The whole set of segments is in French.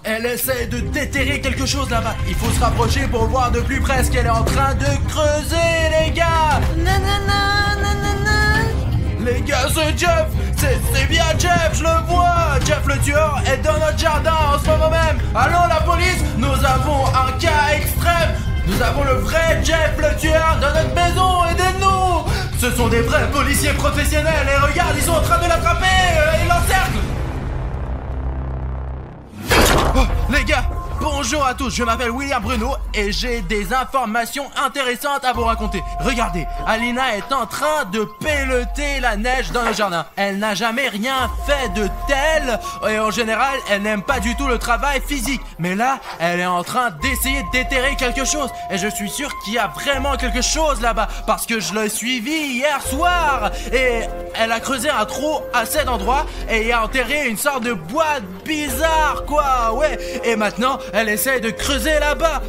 Elle essaie de déterrer quelque chose là-bas. Il faut se rapprocher pour voir de plus près ce qu'elle est en train de creuser, les gars. Nanana, nanana. Les gars, c'est Jeff. C'est bien Jeff, je le vois. Jeff le tueur est dans notre jardin en ce moment même. Allons la police, nous avons un cas extrême. Nous avons le vrai Jeff le tueur dans notre maison, aidez-nous. Ce sont des vrais policiers professionnels et regarde, ils sont en train de l'attraper. Ils l'encerclent. Oh, les gars, bonjour à tous, je m'appelle William Bruno et j'ai des informations intéressantes à vous raconter. Regardez, Alina est en train de pelleter la neige dans le jardin. Elle n'a jamais rien fait de tel et en général, elle n'aime pas du tout le travail physique. Mais là, elle est en train d'essayer de déterrer quelque chose et je suis sûr qu'il y a vraiment quelque chose là-bas parce que je l'ai suivi hier soir et elle a creusé un trou à cet endroit et y a enterré une sorte de boîte bizarre, quoi, ouais. Et maintenant, elle essaie de creuser là-bas.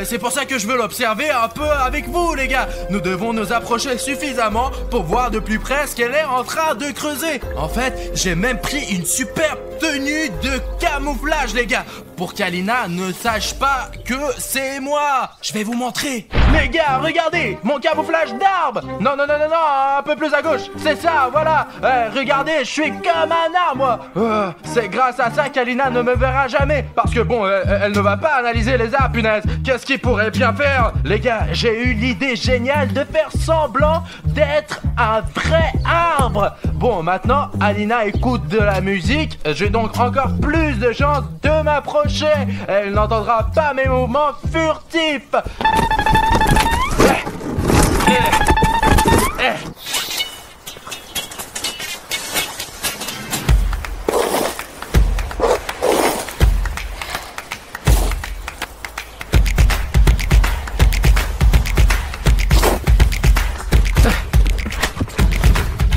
C'est pour ça que je veux l'observer un peu avec vous, les gars. Nous devons nous approcher suffisamment pour voir de plus près ce qu'elle est en train de creuser. En fait, j'ai même pris une superbe tenue de camouflage, les gars, pour qu'Alina ne sache pas que c'est moi. Je vais vous montrer. Les gars, regardez, mon camouflage d'arbre. Non, un peu plus à gauche. C'est ça, voilà. Regardez, je suis comme un arbre, moi. C'est grâce à ça qu'Alina ne me verra jamais. Parce que bon, elle ne va pas analyser les arbres, punaise. Qu'est-ce qu'il pourrait bien faire? Les gars, j'ai eu l'idée géniale de faire semblant d'être un vrai arbre. Bon, maintenant, Alina écoute de la musique. J'ai donc encore plus de chances de m'approcher. Elle n'entendra pas mes mouvements furtifs.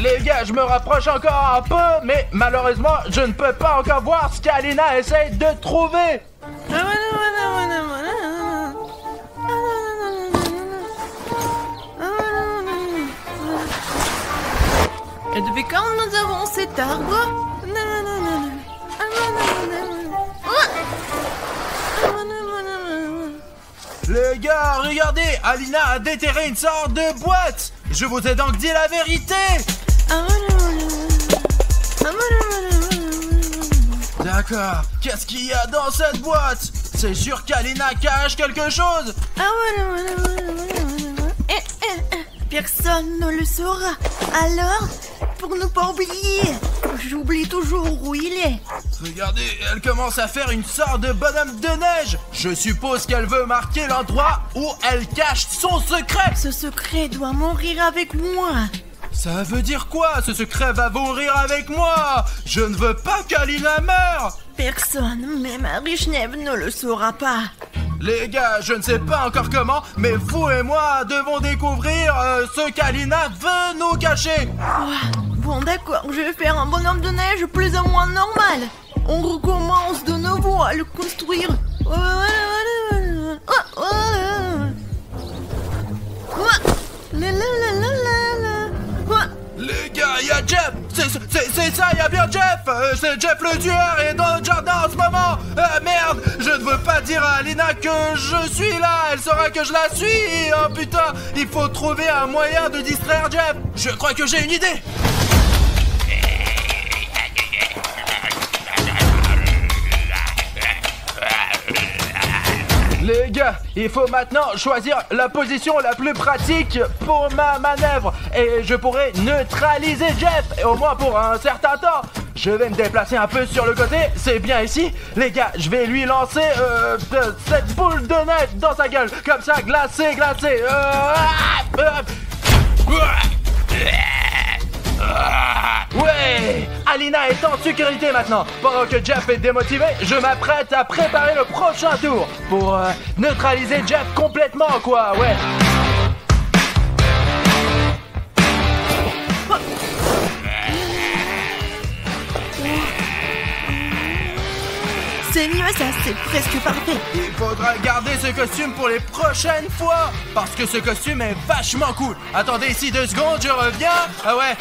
Les gars, je me rapproche encore un peu, mais malheureusement, je ne peux pas encore voir ce qu'Alina essaye de trouver. Et depuis quand nous avons cet arbre? Les gars, regardez, Alina a déterré une sorte de boîte. Je vous ai donc dit la vérité. D'accord, qu'est-ce qu'il y a dans cette boîte? C'est sûr qu'Alina cache quelque chose. Personne ne le saura. Alors, pour ne pas oublier, j'oublie toujours où il est. Regardez, elle commence à faire une sorte de bonhomme de neige. Je suppose qu'elle veut marquer l'endroit où elle cache son secret. Ce secret doit mourir avec moi. Ça veut dire quoi? Ce secret va mourir avec moi. Je ne veux pas qu'Alina meure. Personne, même Arishnev, ne le saura pas. Les gars, je ne sais pas encore comment, mais vous et moi devons découvrir ce qu'Alina veut nous cacher. Bon d'accord, je vais faire un bonhomme de neige plus ou moins normal. On recommence de nouveau à le construire. Les gars, il y a Jeff. C'est ça, il y a bien Jeff. C'est Jeff le tueur et dans notre jardin en ce moment. Merde, je ne veux pas dire à Alina que je suis là. Elle saura que je la suis. Oh putain, il faut trouver un moyen de distraire Jeff. Je crois que j'ai une idée. Les gars, il faut maintenant choisir la position la plus pratique pour ma manœuvre. Et je pourrai neutraliser Jeff, au moins pour un certain temps. Je vais me déplacer un peu sur le côté, c'est bien ici. Les gars, je vais lui lancer cette boule de neige dans sa gueule. Comme ça, glacé. Ouais, Alina est en sécurité maintenant. Pendant que Jeff est démotivé, je m'apprête à préparer le prochain tour pour neutraliser Jeff complètement, quoi, ouais. C'est mieux ça, c'est presque parfait. Il faudra garder ce costume pour les prochaines fois, parce que ce costume est vachement cool. Attendez ici 2 secondes, je reviens. Ah ouais.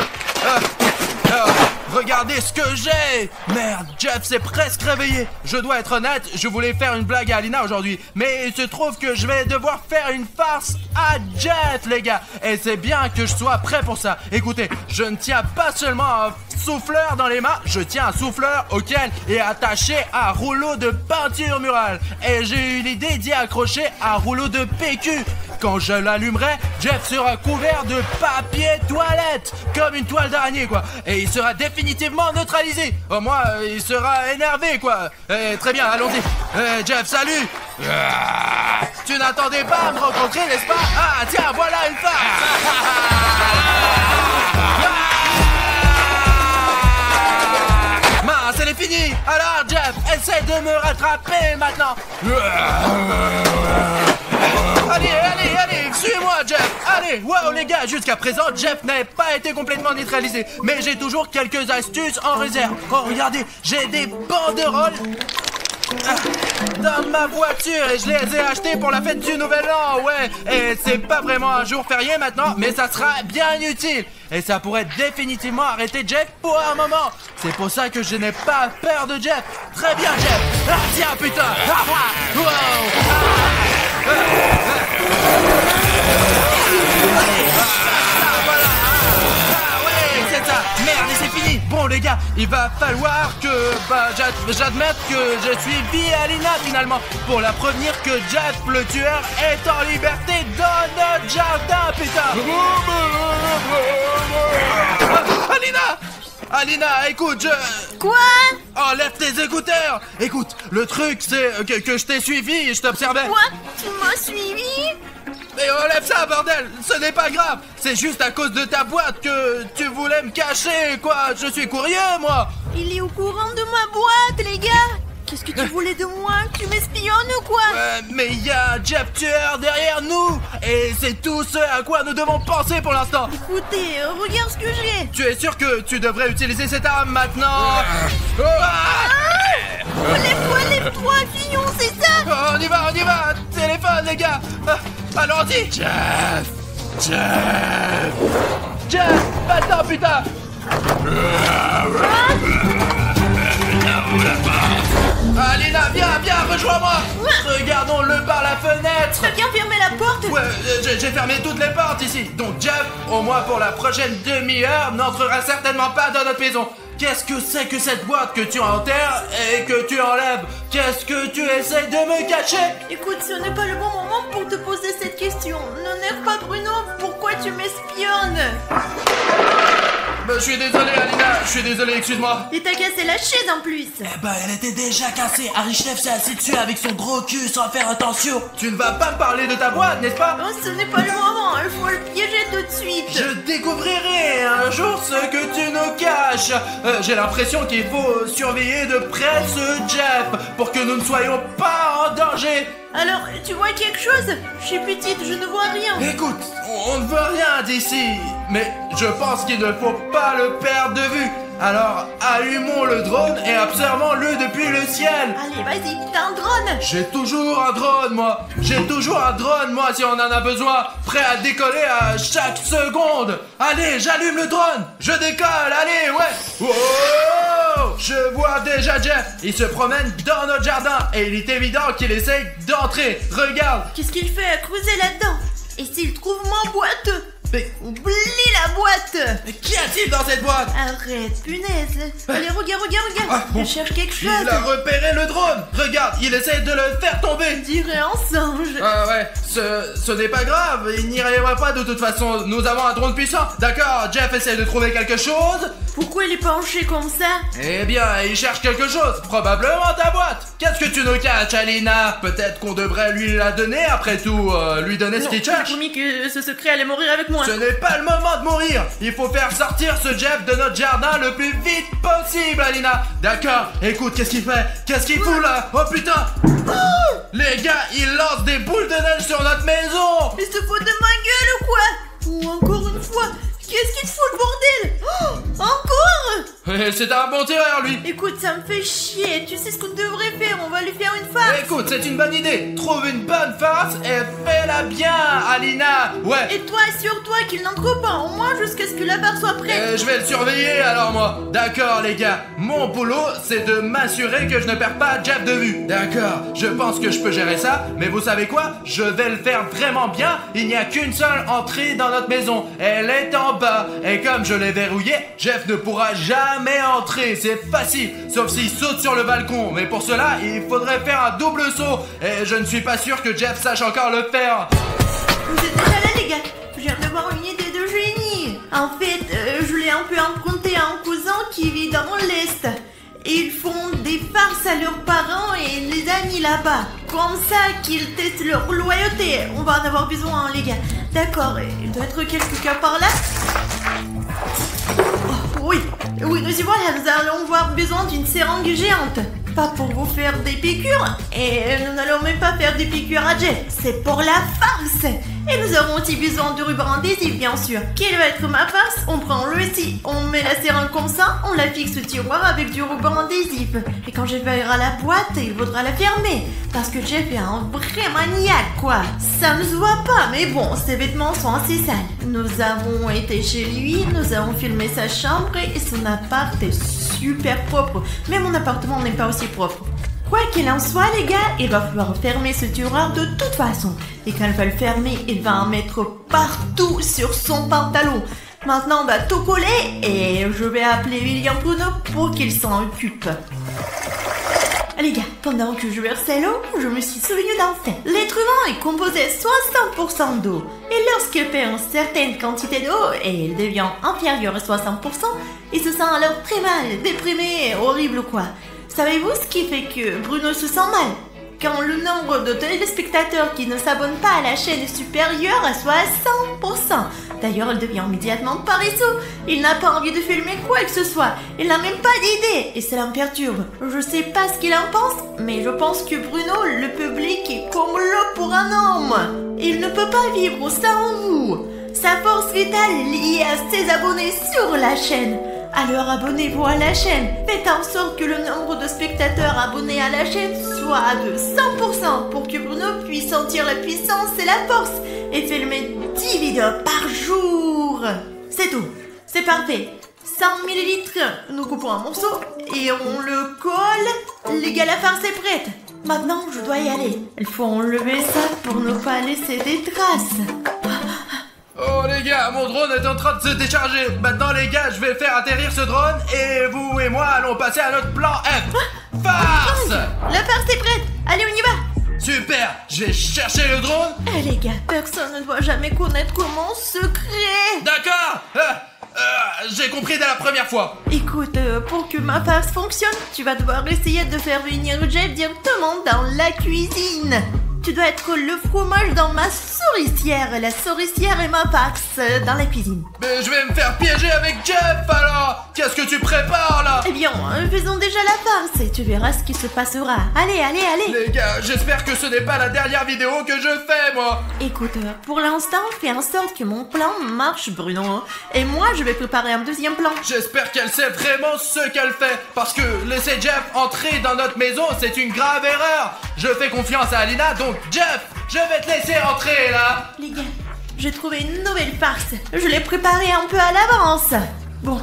Regardez ce que j'ai! Merde, Jeff s'est presque réveillé. Je dois être honnête, je voulais faire une blague à Alina aujourd'hui, mais il se trouve que je vais devoir faire une farce à Jeff, les gars. Et c'est bien que je sois prêt pour ça. Écoutez, je ne tiens pas seulement un souffleur dans les mains, je tiens un souffleur auquel est attaché un rouleau de peinture murale. Et j'ai eu l'idée d'y accrocher un rouleau de PQ. Quand je l'allumerai, Jeff sera couvert de papier toilette, comme une toile d'araignée, quoi. Et il sera définitivement neutralisé. Au moins, il sera énervé, quoi. Très bien, allons-y. Jeff, salut. Tu n'attendais pas à me rencontrer, n'est-ce pas? Ah, tiens, voilà une farce. Mince, elle est finie. Alors, Jeff, essaie de me rattraper maintenant. Allez, suis-moi, Jeff. Allez, wow, les gars, jusqu'à présent, Jeff n'avait pas été complètement neutralisé. Mais j'ai toujours quelques astuces en réserve. Oh, regardez, j'ai des banderoles dans ma voiture et je les ai achetées pour la fête du Nouvel An, ouais. Et c'est pas vraiment un jour férié maintenant, mais ça sera bien utile. Et ça pourrait définitivement arrêter Jeff pour un moment. C'est pour ça que je n'ai pas peur de Jeff. Très bien, Jeff. Ah, tiens, putain. Wow. Ouais, c'est ça. Merde, et c'est fini. Bon, les gars, il va falloir que j'admette que je suivi Alina finalement pour la prévenir que Jeff le tueur est en liberté dans notre jardin, putain. Alina, écoute, Quoi? Enlève tes écouteurs. Écoute, le truc c'est que je t'ai suivi et je t'observais. Quoi? Tu m'as suivi? Mais enlève ça, bordel. Ce n'est pas grave. C'est juste à cause de ta boîte que tu voulais me cacher, quoi. Je suis curieux, moi. Il est au courant de ma boîte, les gars. Qu'est-ce que tu voulais de moi? Que tu m'espionnes ou quoi? Mais il y a un Jeff tueur derrière nous. Et c'est tout ce à quoi nous devons penser pour l'instant. Écoutez, regarde ce que j'ai. Tu es sûr que tu devrais utiliser cette arme maintenant? Lève-toi, Fillon, c'est ça? On y va. Téléphone, les gars. Allons-y. Jeff, maintenant, putain. Alina, viens, rejoins-moi. Regardons-le par la fenêtre. T'as bien fermé la porte? Ouais, j'ai fermé toutes les portes ici. Donc Jeff, au moins pour la prochaine demi-heure, n'entrera certainement pas dans notre maison. Qu'est-ce que c'est que cette boîte que tu enterres et que tu enlèves? Qu'est-ce que tu essaies de me cacher? Écoute, ce n'est pas le bon moment pour te poser cette question. N'énerve pas Bruno, pourquoi tu m'espionnes? Je suis désolé, Alina, je suis désolé, excuse-moi. Et t'as cassé la chaise en plus. Elle était déjà cassée. Arichnev s'est assis dessus avec son gros cul sans faire attention. Tu ne vas pas me parler de ta boîte, n'est-ce pas? Oh, ce n'est pas le moment, il faut le piéger tout de suite. Je découvrirai un jour ce que tu nous caches. J'ai l'impression qu'il faut surveiller de près ce Jeff pour que nous ne soyons pas en danger. Alors, tu vois quelque chose? Je suis petite, je ne vois rien. Écoute, on ne veut rien d'ici, mais je pense qu'il ne faut pas le perdre de vue. Alors, allumons le drone et observons-le depuis le ciel. Allez, vas-y, t'as un drone? J'ai toujours un drone, moi. Si on en a besoin. Prêt à décoller à chaque seconde. Allez, j'allume le drone. Je décolle, allez, ouais. Oh, je vois déjà Jeff. Il se promène dans notre jardin et il est évident qu'il essaye d'entrer. Regarde. Qu'est-ce qu'il fait à creuser là-dedans? Et s'il trouve ma boîte? Mais oublie la boîte! qu'y a-t-il dans cette boîte? Arrête, punaise! Allez, regarde! Bon. Je cherche quelque chose! Il a repéré le drone! Regarde, il essaie de le faire tomber! On dirait un singe! Ouais, ce n'est pas grave, il n'y arrivera pas de toute façon, nous avons un drone puissant! D'accord, Jeff essaie de trouver quelque chose? Pourquoi il est penché comme ça? Eh bien, il cherche quelque chose, probablement ta boîte! Qu'est-ce que tu nous caches, Alina? Peut-être qu'on devrait lui la donner, après tout, lui donner ce qu'il cherche? J'ai promis que ce secret allait mourir avec moi! Ce n'est pas le moment de mourir. Il faut faire sortir ce Jeff de notre jardin le plus vite possible, Alina. D'accord, écoute, qu'est-ce qu'il fait? Qu'est-ce qu'il fout là? Oh putain. Les gars, il lance des boules de neige sur notre maison. Il se fout de ma gueule ou quoi? Ou encore une fois, qu'est-ce qu'il te fout le bordel? Encore? C'est un bon tireur, lui. Écoute, ça me fait chier. Tu sais ce qu'on devrait faire? On va lui faire une farce. Écoute, c'est une bonne idée. Trouve une bonne farce et fais-la bien, Alina. Ouais. Et toi, assure-toi qu'il n'entre pas, au moins jusqu'à ce que la barre soit prête. Je vais le surveiller alors moi. D'accord les gars, mon boulot c'est de m'assurer que je ne perds pas Jeff de vue. D'accord, je pense que je peux gérer ça, mais vous savez quoi? Je vais le faire vraiment bien. Il n'y a qu'une seule entrée dans notre maison. Elle est en bas. Et comme je l'ai verrouillée, Jeff ne pourra jamais entrer. C'est facile, sauf s'il saute sur le balcon. Mais pour cela, il faudrait faire un double saut. Et je ne suis pas sûr que Jeff sache encore le faire. Vous êtes déjà là les gars? Je viens de voir une idée de génie. En fait, je l'ai un peu emprunté à un cousin qui vit dans l'Est. Et ils font des farces à leurs parents et les amis là-bas. Comme ça qu'ils testent leur loyauté. On va en avoir besoin les gars. D'accord, il doit être quelqu'un par là. Oh, oui, nous y voilà, nous allons avoir besoin d'une seringue géante. Pas pour vous faire des piqûres, et nous n'allons même pas faire des piqûres à Jeff, c'est pour la farce. Et nous aurons aussi besoin de ruban adhésif, bien sûr. Quelle va être ma farce? On prend le scie, on met la seringue comme ça, on la fixe au tiroir avec du ruban adhésif. Et quand Jeff verra la boîte, il faudra la fermer. Parce que Jeff est un vrai maniaque, quoi. Ça ne se voit pas, mais bon, ses vêtements sont assez sales. Nous avons été chez lui, nous avons filmé sa chambre et son appart est super propre. Mais mon appartement n'est pas aussi propre. Quoi qu'il en soit, les gars, il va falloir fermer ce tiroir de toute façon. Et quand il va le fermer, il va en mettre partout sur son pantalon. Maintenant, on va tout coller et je vais appeler William Bruno pour qu'il s'en occupe. Les gars, pendant que je versais l'eau, je me suis souvenu d'un fait. L'être humain est composé à 60% d'eau. Et lorsqu'il perd une certaine quantité d'eau et il devient inférieur à 60%, il se sent alors très mal, déprimé, horrible ou quoi. Savez-vous ce qui fait que Bruno se sent mal? Quand le nombre de téléspectateurs qui ne s'abonnent pas à la chaîne est supérieur à 60%. D'ailleurs, il devient immédiatement paresseux. Il n'a pas envie de filmer quoi que ce soit. Il n'a même pas d'idée et cela me perturbe. Je sais pas ce qu'il en pense, mais je pense que Bruno, le public est comme l'eau pour un homme. Il ne peut pas vivre sans vous. Sa force vitale est liée à ses abonnés sur la chaîne. Alors abonnez-vous à la chaîne. Faites en sorte que le nombre de spectateurs abonnés à la chaîne soit de 100% pour que Bruno puisse sentir la puissance et la force et filmer 10 vidéos par jour. C'est tout. C'est parfait. 100 ml, nous coupons un morceau et on le colle. Les gars, la farce est prête. Maintenant, je dois y aller. Il faut enlever ça pour ne pas laisser des traces. Oh les gars, mon drone est en train de se décharger. Maintenant les gars, je vais faire atterrir ce drone et vous et moi allons passer à notre plan F. Farce! La farce est prête. Allez, on y va. Super, je vais chercher le drone. Eh les gars, personne ne doit jamais connaître mon secret. D'accord. J'ai compris dès la première fois. Écoute, pour que ma farce fonctionne, tu vas devoir essayer de faire venir Jeff directement dans la cuisine. Tu dois être le fromage dans ma souricière. La souricière est ma farce dans la cuisine. Mais je vais me faire piéger avec Jeff alors. Qu'est-ce que tu prépares là? Eh bien, faisons déjà la farce et tu verras ce qui se passera. Allez. Les gars, j'espère que ce n'est pas la dernière vidéo que je fais moi. Écoute, pour l'instant, fais en sorte que mon plan marche, Bruno. Et moi, je vais préparer un deuxième plan. J'espère qu'elle sait vraiment ce qu'elle fait. Parce que laisser Jeff entrer dans notre maison, c'est une grave erreur. Je fais confiance à Alina, donc Jeff, je vais te laisser entrer là. Les gars, j'ai trouvé une nouvelle farce. Je l'ai préparée un peu à l'avance. Bon,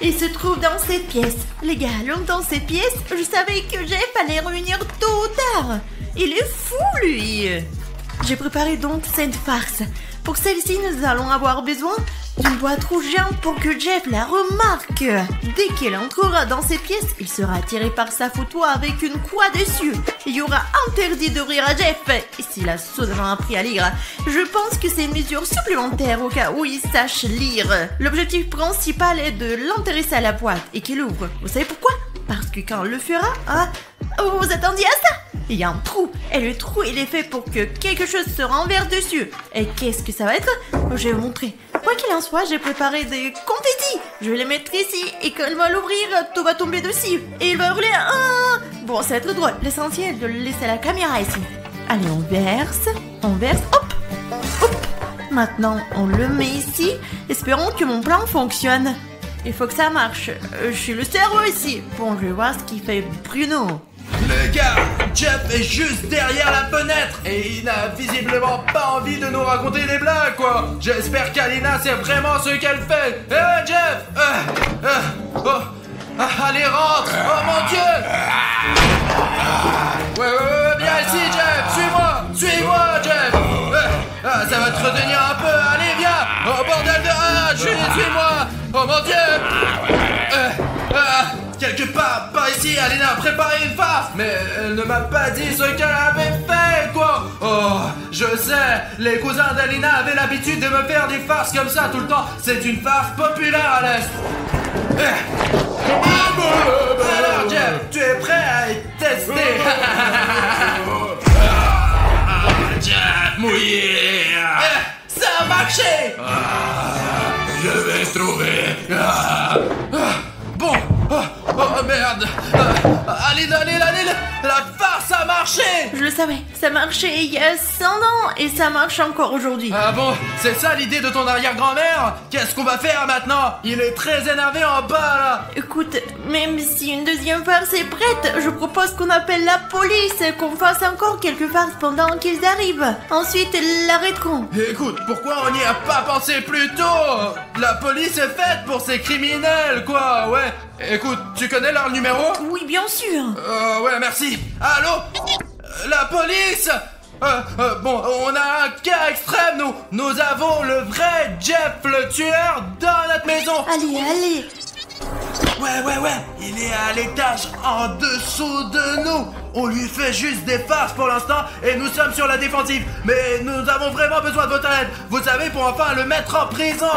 il se trouve dans cette pièce. Les gars, dans cette pièce, je savais que Jeff allait revenir tôt ou tard. Il est fou, lui. J'ai préparé donc cette farce. Pour celle-ci, nous allons avoir besoin d'une boîte rouge géante pour que Jeff la remarque. Dès qu'il entrera dans cette pièce, il sera attiré par sa photo avec une croix dessus. Il y aura interdit de rire à Jeff. Et s'il a soudainement appris à lire, je pense que c'est une mesure supplémentaire au cas où il sache lire. L'objectif principal est de l'intéresser à la boîte et qu'il ouvre. Vous savez pourquoi? Parce que quand on le fera, vous vous attendiez à ça? Il y a un trou, et le trou il est fait pour que quelque chose se renverse dessus. Et qu'est-ce que ça va être? Je vais vous montrer. Quoi qu'il en soit, j'ai préparé des confettis. Je vais les mettre ici, et quand il va l'ouvrir, tout va tomber dessus. Et il va hurler Bon, ça va être drôle. L'essentiel de le laisser à la caméra ici. Allez, on verse, hop. Maintenant, on le met ici. Espérons que mon plan fonctionne. Il faut que ça marche. Je suis le cerveau ici. Bon, je vais voir ce qu'il fait Bruno. Les gars, Jeff est juste derrière la fenêtre et il n'a visiblement pas envie de nous raconter des blagues, quoi. J'espère qu'Alina sait vraiment ce qu'elle fait. Jeff allez, rentre. Oh mon Dieu. Ouais, viens ici, Jeff. Suis-moi, Jeff. Ça va te retenir un peu. Allez, viens. Oh, bordel de... suis-moi. Oh mon Dieu. Quelque part, par ici, Alina a préparé une farce, mais elle ne m'a pas dit ce qu'elle avait fait, quoi. Oh, je sais, les cousins d'Alina avaient l'habitude de me faire des farces comme ça tout le temps. C'est une farce populaire à l'Est. Alors, Jeff, tu es prêt à être testé? Jeff mouillé. Ça a marché. Je vais trouver. Bon, oh merde. Alina, la farce a marché. Je le savais, ça marchait il y a 100 ans et ça marche encore aujourd'hui. Ah bon, c'est ça l'idée de ton arrière-grand-mère? Qu'est-ce qu'on va faire maintenant? Il est très énervé en bas là. Écoute, même si une deuxième farce est prête, je propose qu'on appelle la police, qu'on fasse encore quelques farces pendant qu'ils arrivent. Ensuite, ils l'arrêteront. Écoute, pourquoi on n'y a pas pensé plus tôt? La police est faite pour ces criminels, quoi, ouais. Écoute, tu connais leur numéro? Oui, bien sûr. Ouais, merci. Allô? La police? Bon, on a un cas extrême, nous avons le vrai Jeff le tueur dans notre maison. Allez. Ouais, il est à l'étage en dessous de nous. On lui fait juste des farces pour l'instant et nous sommes sur la défensive. Mais nous avons vraiment besoin de votre aide. Vous savez, pour enfin le mettre en prison,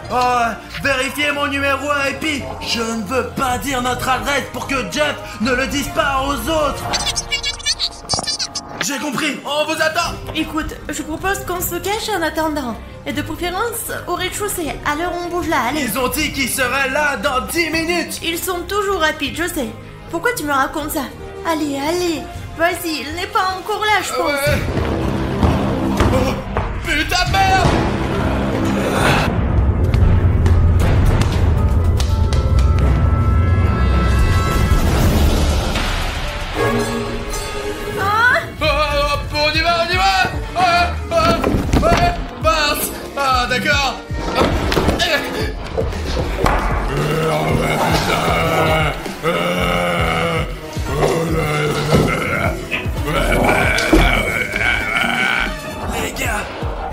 quoi. Vérifiez mon numéro et puis je ne veux pas dire notre adresse pour que Jeff ne le dise pas aux autres. J'ai compris, on vous attend. Écoute, je propose qu'on se cache en attendant. Et de préférence au rez-de-chaussée, à l'heure où on bouge là, allez. Ils ont dit qu'ils seraient là dans 10 minutes. Ils sont toujours rapides, je sais. Pourquoi tu me racontes ça? Allez, vas-y, il n'est pas encore là, je pense. Ouais. Oh, putain de merde. D'accord. Les gars,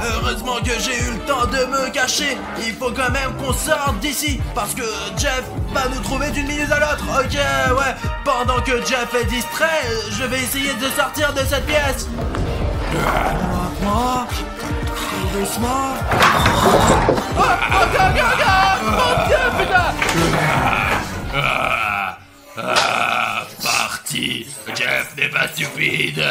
heureusement que j'ai eu le temps de me cacher. Il faut quand même qu'on sorte d'ici parce que Jeff va nous trouver d'une minute à l'autre. Ok, ouais. Pendant que Jeff est distrait, je vais essayer de sortir de cette pièce. Doucement. Mon Dieu, putain. Parti. Jeff n'est pas stupide.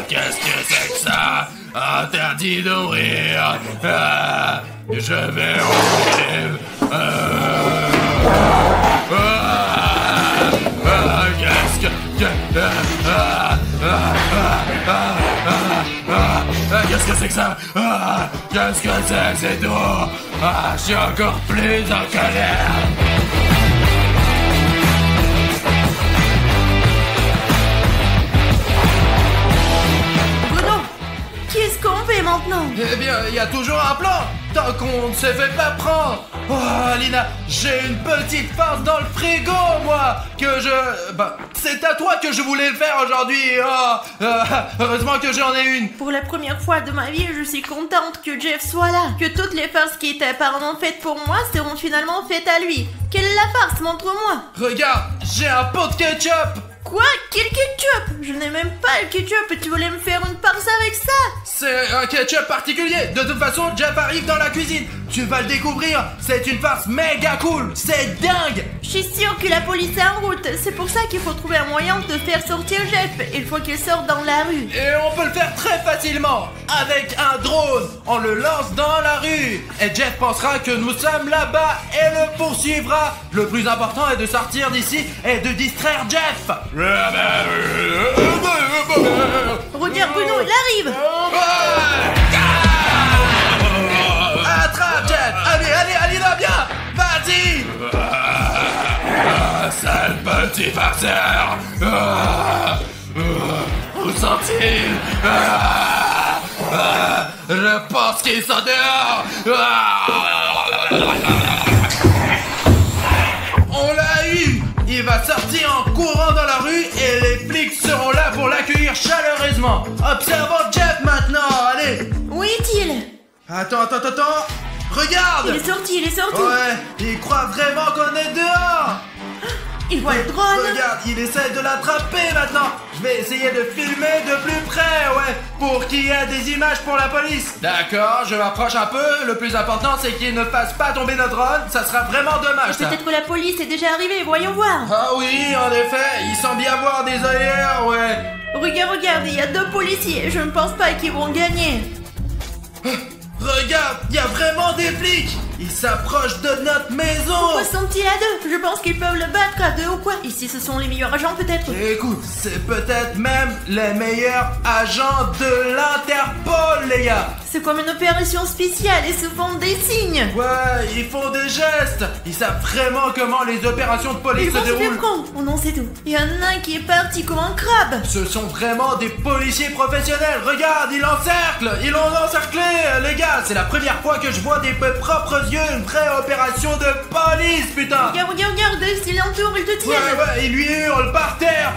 Qu'est-ce que c'est que ça? Interdit d'ouvrir. Je vais ouvrir. Qu'est-ce que... Qu'est-ce que c'est que ça? Qu'est-ce que c'est tout? Je suis encore plus en colère. Bruno, qu'est-ce qu'on fait maintenant? Eh bien, il y a toujours un plan. Tant qu'on ne se fait pas prendre. Oh, Alina, j'ai une petite farce dans le frigo, moi. C'est à toi que je voulais le faire aujourd'hui. Heureusement que j'en ai une. Pour la première fois de ma vie, je suis contente que Jeff soit là. Que toutes les farces qui étaient apparemment faites pour moi seront finalement faites à lui. Quelle est la farce? Montre-moi. Regarde, j'ai un pot de ketchup. Quoi? Quel ketchup? Je n'ai même pas le ketchup. Tu voulais me faire une farce avec ça? C'est un ketchup particulier. De toute façon, Jeff arrive dans la cuisine. Tu vas le découvrir. C'est une farce méga cool. C'est dingue. Je suis sûre que la police est en route. C'est pour ça qu'il faut trouver un moyen de faire sortir Jeff. Il faut qu'il sorte dans la rue. Et on peut le faire très facilement. Avec un drone. On le lance dans la rue. Et Jeff pensera que nous sommes là-bas et le poursuivra. Le plus important est de sortir d'ici et de distraire Jeff. Regarde Bruno, il arrive. Attrape Jeff. Allez, Alina, viens. Vas-y. Sale petit farceur. Où sont-ils? Je pense qu'ils sont dehors. On l'a eu! Il va sortir en courant dans la rue et les flics seront là pour l'accueillir chaleureusement. Observons Jeff maintenant, allez! Où est-il? Attends. Regarde! Il est sorti. Ouais, il croit vraiment qu'on est dehors! Il voit le drone. Regarde, il essaie de l'attraper maintenant. Je vais essayer de filmer de plus près, ouais, pour qu'il y ait des images pour la police. D'accord, je m'approche un peu. Le plus important, c'est qu'il ne fasse pas tomber notre drone. Ça sera vraiment dommage, ça. Peut-être que la police est déjà arrivée, voyons voir. Ah oui, en effet, il semble y avoir des ailleurs, ouais. Regarde, il y a 2 policiers. Je ne pense pas qu'ils vont gagner. Regarde, il y a vraiment des flics. Ils s'approchent de notre maison. Pourquoi sont-ils à 2? Je pense qu'ils peuvent le battre à 2 ou quoi. Ici, ce sont les meilleurs agents, peut-être. Écoute, c'est peut-être même les meilleurs agents de l'Interpol, les gars. C'est comme une opération spéciale et se font des signes. Ouais, ils font des gestes. Ils savent vraiment comment les opérations de police Ils se vont se faire déroulent. prendre. Oh non, c'est tout. Il y en a un qui est parti comme un crabe. Ce sont vraiment des policiers professionnels. Regarde, ils l'ont encerclé, les gars. C'est la première fois que je vois de mes propres yeux une vraie opération de police, putain. Regarde, s'il l'entoure, il te tient. Ouais, il lui hurle par terre.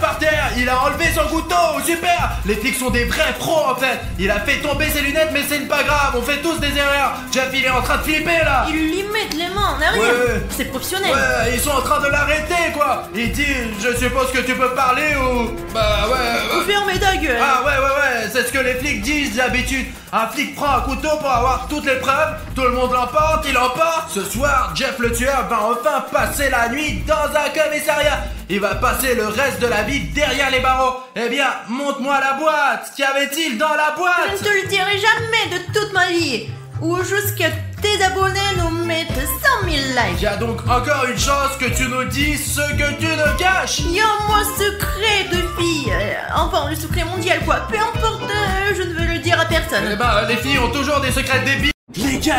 Il a enlevé son couteau, super. Les flics sont des vrais pros, en fait. Il a fait tomber ses lunettes, mais c'est pas grave, on fait tous des erreurs. Jeff, il est en train de flipper, là. Ils lui mettent les mains en arrière. Ouais. C'est professionnel. Ouais, ils sont en train de l'arrêter, quoi. Il dit, je suppose que tu peux parler ou... Bah ouais. Vous fermez ta gueule. Ah ouais, c'est ce que les flics disent d'habitude. Un flic prend un couteau pour avoir toutes les preuves, tout le monde l'emporte, il emporte. Ce soir, Jeff le tueur va enfin passer la nuit dans un commissariat. Il va passer le reste de la vie derrière les barreaux. Eh bien, montre-moi la boîte. Qu'y avait-il dans la boîte? Je ne te le dirai jamais de toute ma vie. Ou jusqu'à tes abonnés nous mettent 100 000 likes. Il y a donc encore une chance que tu nous dises ce que tu nous caches. Il y a un mot secret de fille. Enfin, le secret mondial, quoi. Peu importe, je ne veux le dire à personne. Eh ben, les filles ont toujours des secrets débiles.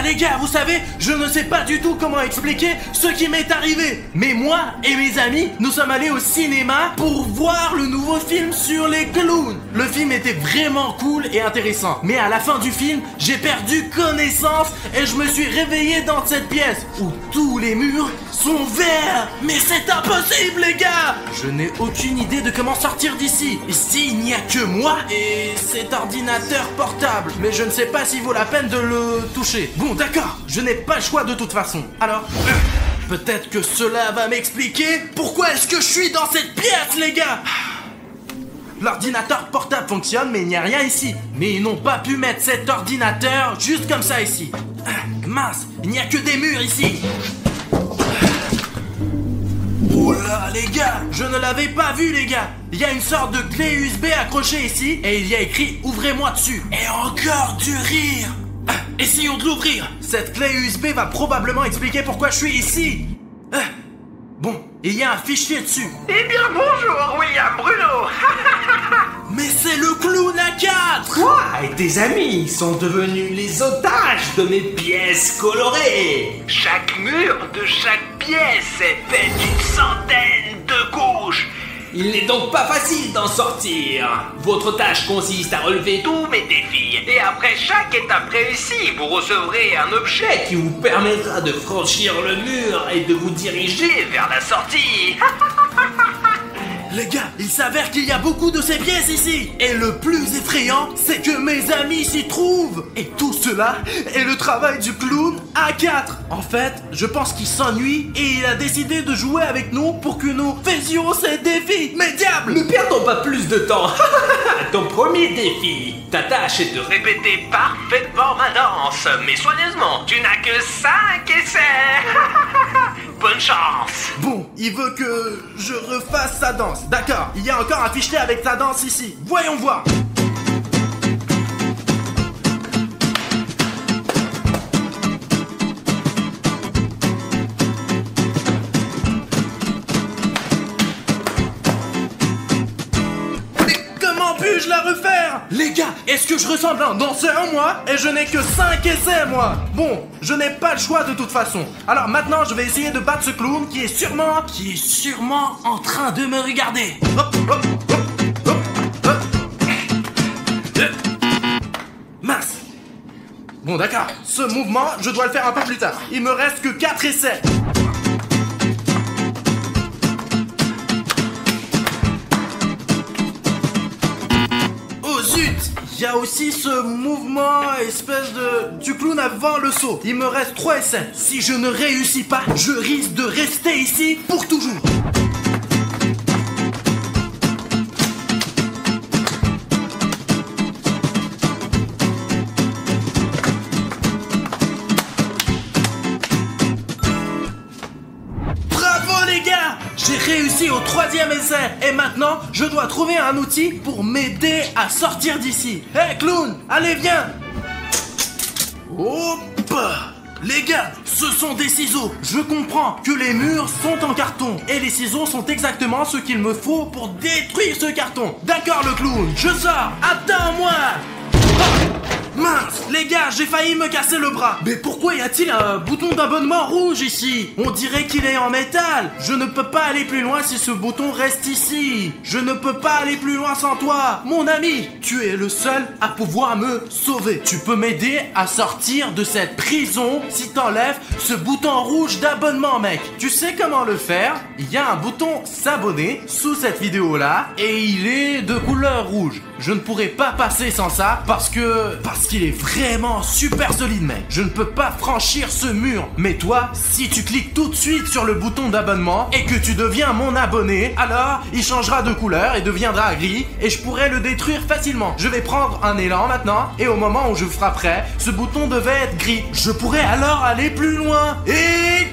Les gars, vous savez, je ne sais pas du tout comment expliquer ce qui m'est arrivé. Mais moi et mes amis, nous sommes allés au cinéma pour voir le nouveau film sur les clowns. Le film était vraiment cool et intéressant. Mais à la fin du film, j'ai perdu connaissance et je me suis réveillé dans cette pièce où tous les murs sont verts. Mais c'est impossible, les gars. Je n'ai aucune idée de comment sortir d'ici. Ici, il n'y a que moi et cet ordinateur portable. Mais je ne sais pas s'il vaut la peine de le toucher. Bon, d'accord, je n'ai pas le choix de toute façon. Alors, peut-être que cela va m'expliquer pourquoi est-ce que je suis dans cette pièce, les gars. L'ordinateur portable fonctionne, mais il n'y a rien ici. Mais ils n'ont pas pu mettre cet ordinateur juste comme ça ici. Mince, il n'y a que des murs ici. Oh là, les gars, je ne l'avais pas vu, les gars. Il y a une sorte de clé USB accrochée ici et il y a écrit « Ouvrez-moi dessus ». Et encore du rire. Essayons de l'ouvrir. Cette clé USB va probablement expliquer pourquoi je suis ici. Bon, il y a un fichier dessus. Eh bien bonjour William Bruno. Mais c'est le clown à 4. Toi et tes amis sont devenus les otages de mes pièces colorées. Chaque mur de chaque pièce est fait d'une centaine de couches. Il n'est donc pas facile d'en sortir. Votre tâche consiste à relever tous mes défis. Et après chaque étape réussie, vous recevrez un objet qui vous permettra de franchir le mur et de vous diriger vers la sortie. Les gars, il s'avère qu'il y a beaucoup de ces pièces ici. Et le plus effrayant, c'est que mes amis s'y trouvent. Et tout cela est le travail du clown A4. En fait, je pense qu'il s'ennuie et il a décidé de jouer avec nous pour que nous faisions ces défis. Mais diable! Ne perdons pas plus de temps. Ton premier défi, ta tâche est de répéter parfaitement ma danse, mais soigneusement. Tu n'as que 5 essais. Bonne chance. Bon, il veut que je refasse sa danse. D'accord, il y a encore un fichier avec sa danse ici. Voyons voir. Mais comment puis-je vais-je la refaire? Les gars, est-ce que je ressemble à un danseur, moi? Et je n'ai que 5 essais, moi. Bon, je n'ai pas le choix de toute façon. Alors maintenant, je vais essayer de battre ce clown qui est sûrement en train de me regarder. Hop, hop, hop, hop, hop. Mince. Bon, d'accord. Ce mouvement, je dois le faire un peu plus tard. Il me reste que 4 essais. Il y a aussi ce mouvement du clown avant le saut. Il me reste 3 essais. Si je ne réussis pas, je risque de rester ici pour toujours. Bravo les gars! J'ai réussi au 3e essai et maintenant je dois trouver un outil pour m'aider à sortir d'ici. Hé clown, allez viens! Hop! Les gars, ce sont des ciseaux. Je comprends que les murs sont en carton et les ciseaux sont exactement ce qu'il me faut pour détruire ce carton. D'accord le clown, je sors. Attends-moi! Mince, les gars, j'ai failli me casser le bras. Mais pourquoi y a-t-il un bouton d'abonnement rouge ici? On dirait qu'il est en métal. Je ne peux pas aller plus loin si ce bouton reste ici. Je ne peux pas aller plus loin sans toi. Mon ami, tu es le seul à pouvoir me sauver. Tu peux m'aider à sortir de cette prison si t'enlèves ce bouton rouge d'abonnement, mec. Tu sais comment le faire? Il y a un bouton s'abonner sous cette vidéo-là et il est de couleur rouge. Je ne pourrais pas passer sans ça parce qu'il est vraiment super solide, mec. Je ne peux pas franchir ce mur. Mais toi, si tu cliques tout de suite sur le bouton d'abonnement et que tu deviens mon abonné, alors il changera de couleur et deviendra gris et je pourrai le détruire facilement. Je vais prendre un élan maintenant et au moment où je frapperai, ce bouton devait être gris. Je pourrais alors aller plus loin et...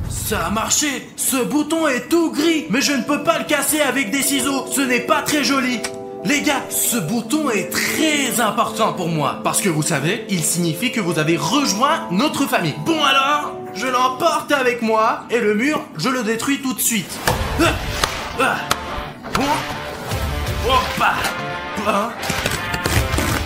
Ça a marché. Ce bouton est tout gris, mais je ne peux pas le casser avec des ciseaux. Ce n'est pas très joli. Les gars, ce bouton est très important pour moi. Parce que vous savez, il signifie que vous avez rejoint notre famille. Bon alors, je l'emporte avec moi et le mur, je le détruis tout de suite. Bon. Hoppa.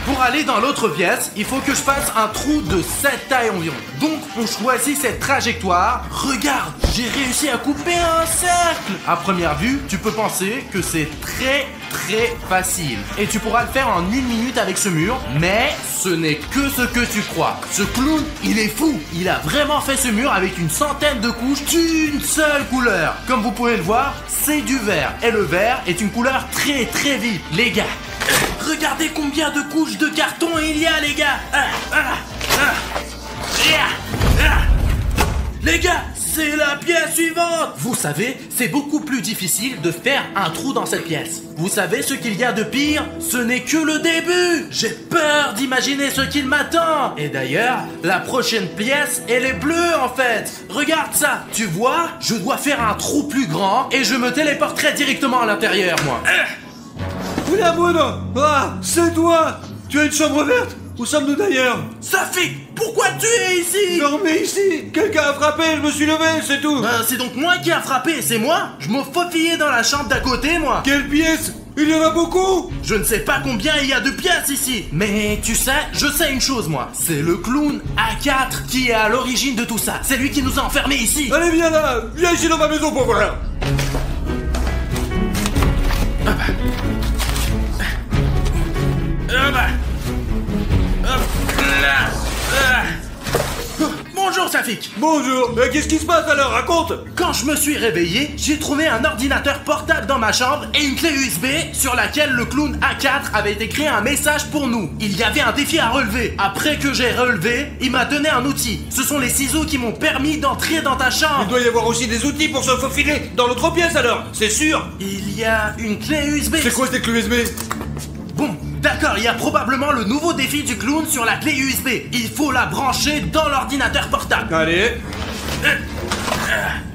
Pour aller dans l'autre pièce, il faut que je fasse un trou de cette taille environ. Donc, on choisit cette trajectoire. Regarde, j'ai réussi à couper un cercle. À première vue, tu peux penser que c'est très facile. Et tu pourras le faire en 1 minute avec ce mur. Mais ce n'est que ce que tu crois. Ce clown, il est fou. Il a vraiment fait ce mur avec une centaine de couches d'une seule couleur. Comme vous pouvez le voir, c'est du vert. Et le vert est une couleur très vive. Les gars, regardez combien de couches de carton il y a, les gars. Les gars, c'est la pièce suivante. Vous savez, c'est beaucoup plus difficile de faire un trou dans cette pièce. Vous savez ce qu'il y a de pire? Ce n'est que le début. J'ai peur d'imaginer ce qu'il m'attend. Et d'ailleurs, la prochaine pièce, elle est bleue en fait. Regarde ça. Tu vois, je dois faire un trou plus grand et je me téléporterai directement à l'intérieur, moi. William Bruno! Ah, c'est toi! Tu as une chambre verte? Où sommes-nous d'ailleurs? Safi, pourquoi tu es ici? Dormez ici! Quelqu'un a frappé, je me suis levé, c'est tout! C'est donc moi qui a frappé, c'est moi? Je me faufillais dans la chambre d'à côté, moi! Quelle pièce? Il y en a beaucoup! Je ne sais pas combien il y a de pièces ici! Mais tu sais, je sais une chose, moi. C'est le clown A4 qui est à l'origine de tout ça. C'est lui qui nous a enfermés ici! Allez, viens là! Viens ici dans ma maison pour voir! Bonjour Safik. Bonjour. Qu'est-ce qui se passe alors? Raconte. Quand je me suis réveillé, j'ai trouvé un ordinateur portable dans ma chambre et une clé USB sur laquelle le clown A4 avait écrit un message pour nous. Il y avait un défi à relever. Après que j'ai relevé, il m'a donné un outil. Ce sont les ciseaux qui m'ont permis d'entrer dans ta chambre. Il doit y avoir aussi des outils pour se faufiler dans l'autre pièce alors, c'est sûr. Il y a une clé USB. C'est quoi cette clé USB? Bon, d'accord, il y a probablement le nouveau défi du clown sur la clé USB. Il faut la brancher dans l'ordinateur portable. Allez.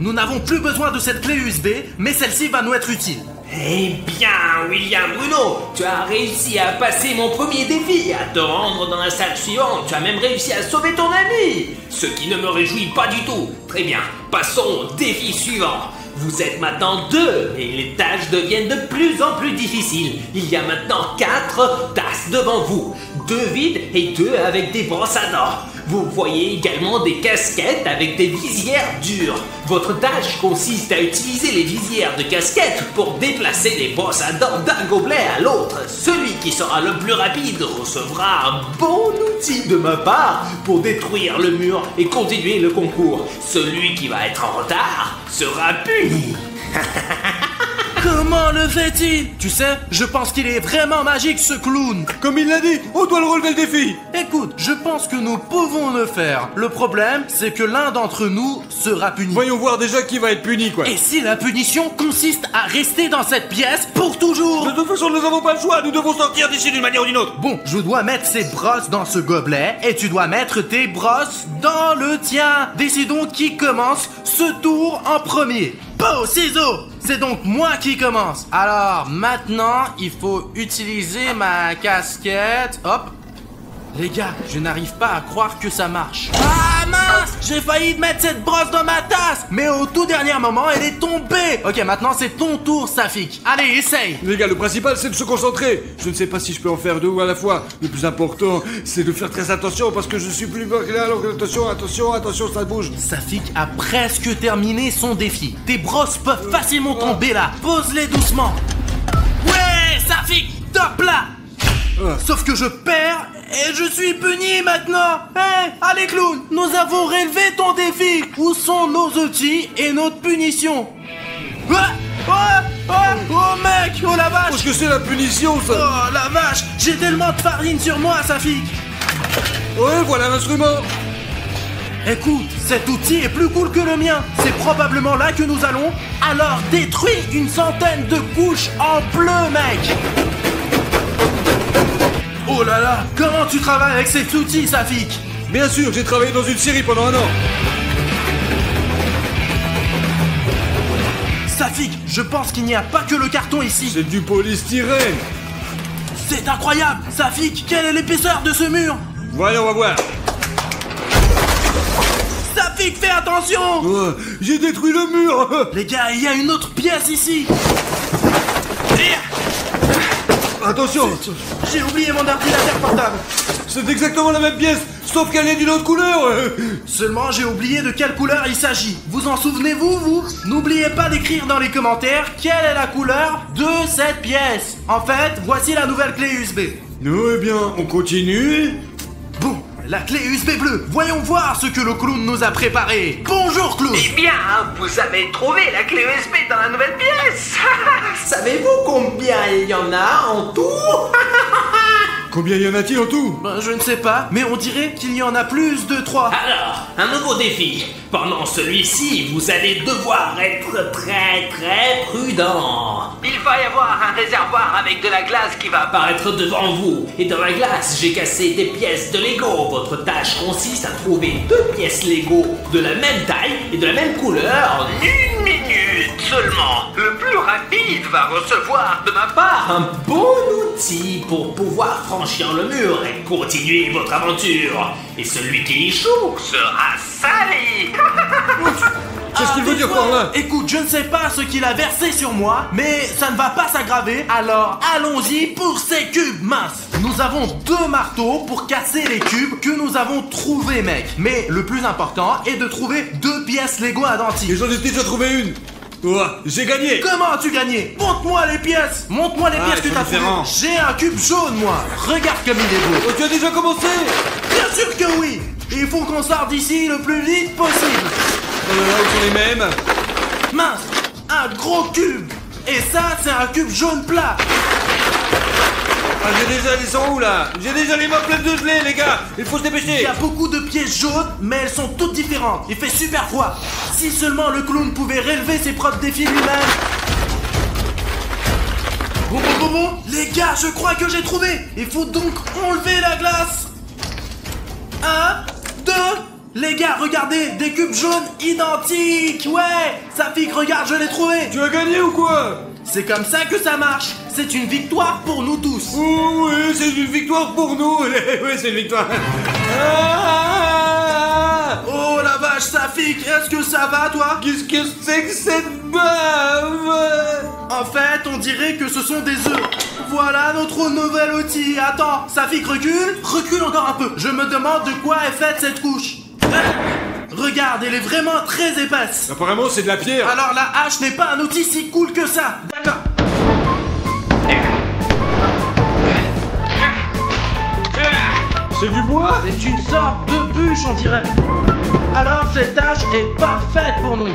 Nous n'avons plus besoin de cette clé USB, mais celle-ci va nous être utile. Eh bien, William Bruno, tu as réussi à passer mon premier défi, à te rendre dans la salle suivante. Tu as même réussi à sauver ton ami, ce qui ne me réjouit pas du tout. Très bien, passons au défi suivant. Vous êtes maintenant 2 et les tâches deviennent de plus en plus difficiles. Il y a maintenant 4 tasses devant vous. 2 vides et 2 avec des brosses à dents. Vous voyez également des casquettes avec des visières dures. Votre tâche consiste à utiliser les visières de casquettes pour déplacer les brosses à dents d'un gobelet à l'autre. Celui qui sera le plus rapide recevra un bon outil de ma part pour détruire le mur et continuer le concours. Celui qui va être en retard sera puni. Comment le fait-il? Tu sais, je pense qu'il est vraiment magique ce clown. Comme il l'a dit, on doit le relever le défi. Écoute, je pense que nous pouvons le faire. Le problème, c'est que l'un d'entre nous sera puni. Voyons voir déjà qui va être puni, quoi. Et si la punition consiste à rester dans cette pièce pour toujours? De toute façon, nous n'avons pas le choix, nous devons sortir d'ici d'une manière ou d'une autre. Bon, je dois mettre ces brosses dans ce gobelet et tu dois mettre tes brosses dans le tien. Décidons qui commence ce tour en premier. Peau, ciseaux! C'est donc moi qui commence. Alors, maintenant, il faut utiliser ma casquette. Hop. Les gars, je n'arrive pas à croire que ça marche. Ah mince! J'ai failli mettre cette brosse dans ma tasse! Mais au tout dernier moment, elle est tombée! Ok, maintenant c'est ton tour, Safik. Allez, essaye! Les gars, le principal c'est de se concentrer. Je ne sais pas si je peux en faire 2 à la fois. Le plus important, c'est de faire très attention parce que je suis plus bas que là. Alors attention, ça bouge. Safik a presque terminé son défi. Tes brosses peuvent facilement tomber là. Pose-les doucement. Ouais, Safik, top là! Sauf que je perds et je suis puni maintenant. Hé, allez clown, nous avons relevé ton défi. Où sont nos outils et notre punition? Oh mec, oh la vache. Qu'est-ce que c'est la punition ça? Oh la vache, j'ai tellement de farine sur moi, Safik. Ouais, voilà l'instrument. Écoute, cet outil est plus cool que le mien. C'est probablement là que nous allons. Alors détruis une centaine de couches en bleu, mec. Oh là là, comment tu travailles avec cet outil, Safik? Bien sûr, j'ai travaillé dans une série pendant 1 an. Safik, je pense qu'il n'y a pas que le carton ici. C'est du polystyrène. C'est incroyable. Safik, quelle est l'épaisseur de ce mur? Voyons, on va voir. Safik, fais attention. Oh, j'ai détruit le mur. Les gars, il y a une autre pièce ici. Attention. J'ai oublié mon ordinateur portable. C'est exactement la même pièce, sauf qu'elle est d'une autre couleur. Seulement, j'ai oublié de quelle couleur il s'agit. Vous en souvenez-vous, vous? N'oubliez pas d'écrire dans les commentaires quelle est la couleur de cette pièce. En fait, voici la nouvelle clé USB. Eh bien, on continue. Bon, la clé USB bleue. Voyons voir ce que le clown nous a préparé. Bonjour, clown. Eh bien, vous avez trouvé la clé USB dans la nouvelle pièce. Savez-vous combien il y en a en tout? Combien y en a-t-il en tout? Ben, je ne sais pas, mais on dirait qu'il y en a plus de 3. Alors, un nouveau défi. Pendant celui-ci, vous allez devoir être très prudent. Il va y avoir un réservoir avec de la glace qui va apparaître devant vous. Et dans la glace, j'ai cassé des pièces de Lego. Votre tâche consiste à trouver 2 pièces Lego de la même taille et de la même couleur en 1 minute seulement. Le plus rapide va recevoir de ma part un bon outil pour pouvoir franchir le mur et continuer votre aventure. Et celui qui échoue sera sali. Qu'est-ce qu'il veut dire par là? Écoute, je ne sais pas ce qu'il a versé sur moi, mais ça ne va pas s'aggraver. Alors allons-y pour ces cubes minces. Nous avons 2 marteaux pour casser les cubes que nous avons trouvés, mec. Mais le plus important est de trouver 2 pièces Lego à dentille. Et j'en ai déjà trouvé une. Oh, j'ai gagné. Comment as-tu gagné? Montre-moi les pièces. Montre-moi les pièces que t'as trouvées. J'ai un cube jaune, moi. Regarde comme il est beau. Oh, tu as déjà commencé? Bien sûr que oui. Il faut qu'on sorte d'ici le plus vite possible. Où sont les mêmes? Mince, un gros cube. Et ça, c'est un cube jaune plat. Ah, ils sont où là? J'ai déjà les mains pleines de gelée, les gars. Il faut se Il dépêcher. y a beaucoup de pièces jaunes, mais elles sont toutes différentes. Il fait super froid. Si seulement le clown pouvait relever ses propres défis lui-même. Bon, les gars, je crois que j'ai trouvé. Il faut donc enlever la glace. 1, 2. Les gars, regardez, des cubes jaunes identiques. Ouais, Safik, regarde, je l'ai trouvé. Tu as gagné ou quoi? C'est comme ça que ça marche. C'est une victoire pour nous tous. Oh oui, c'est une victoire pour nous. Oui, c'est une victoire. Ah! Oh la vache. vache, Safik, est-ce que ça va, toi? Qu'est-ce que c'est que cette bave? En fait, on dirait que ce sont des œufs. Voilà notre nouvel outil. Attends, Safik, recule. Recule encore un peu. Je me demande de quoi est faite cette couche. Regarde, elle est vraiment très épaisse. Apparemment, c'est de la pierre. Alors la hache n'est pas un outil si cool que ça. D'accord. C'est du bois? C'est une sorte de bûche, on dirait. Alors cette hache est parfaite pour nous.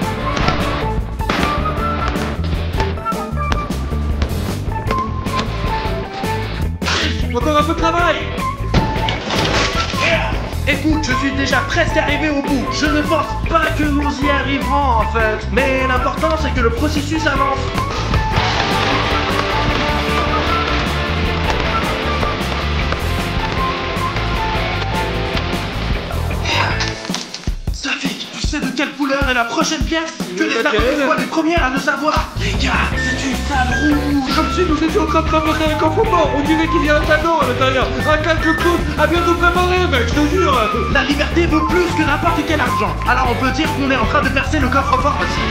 Encore un peu de travail. Écoute, je suis déjà presque arrivé au bout. Je ne pense pas que nous y arriverons en fait. Mais l'important c'est que le processus avance. Safik, tu sais de quelle couleur est la prochaine pièce? Que les armes soient les premières à le savoir. Les gars, c'est une salle rouge. Comme si nous étions en train de préparer un coffre fort. On dirait qu'il y a un tableau à l'intérieur. Un calque clown à bien nous préparer, mec, je te jure. La liberté vaut plus que n'importe quel argent. Alors on peut dire qu'on est en train de percer le coffre-fort aussi.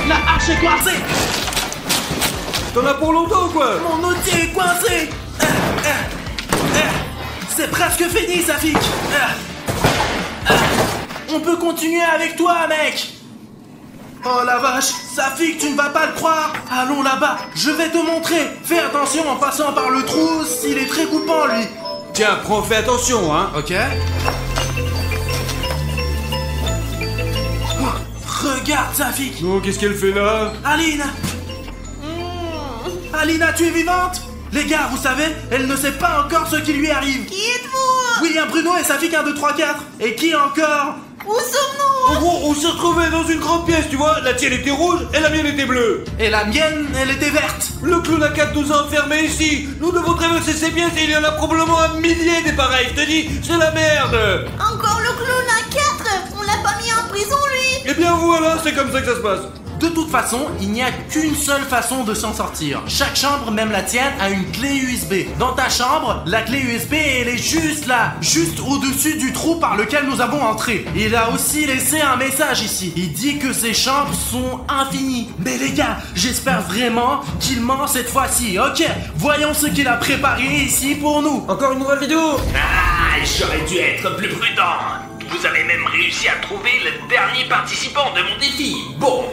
La hache est coincée. T'en as pour longtemps, quoi. Mon outil est coincé. C'est presque fini, Safik. On peut continuer avec toi, mec. Oh la vache, Safik, tu ne vas pas le croire. Allons là-bas, je vais te montrer. Fais attention en passant par le trou, s'il est très coupant, lui. Tiens, fais attention, hein. Ok. Oh, regarde, Safik. Non, qu'est-ce qu'elle fait là? Aline. Alina, tu es vivante? Les gars, vous savez, elle ne sait pas encore ce qui lui arrive. Qui êtes-vous? William Bruno et Safik 1, 2, 3, 4. Et qui encore? Où sommes-nous? En gros, on s'est retrouvés dans une grande pièce, tu vois. La tienne était rouge et la mienne était bleue. Et la mienne, elle était verte. Le clown à 4 nous a enfermés ici. Nous devons traverser ces pièces et il y en a probablement un millier des pareils. Je te dis, c'est la merde. Encore le clown à 4? On l'a pas mis en prison, lui? Eh bien voilà, c'est comme ça que ça se passe. De toute façon, il n'y a qu'une seule façon de s'en sortir. Chaque chambre, même la tienne, a une clé USB. Dans ta chambre, la clé USB, elle est juste là, juste au-dessus du trou par lequel nous avons entré. Il a aussi laissé un message ici. Il dit que ces chambres sont infinies. Mais les gars, j'espère vraiment qu'il ment cette fois-ci. Ok, voyons ce qu'il a préparé ici pour nous. Encore une nouvelle vidéo. Ah, j'aurais dû être plus prudent. Vous avez même réussi à trouver le dernier participant de mon défi. Bon.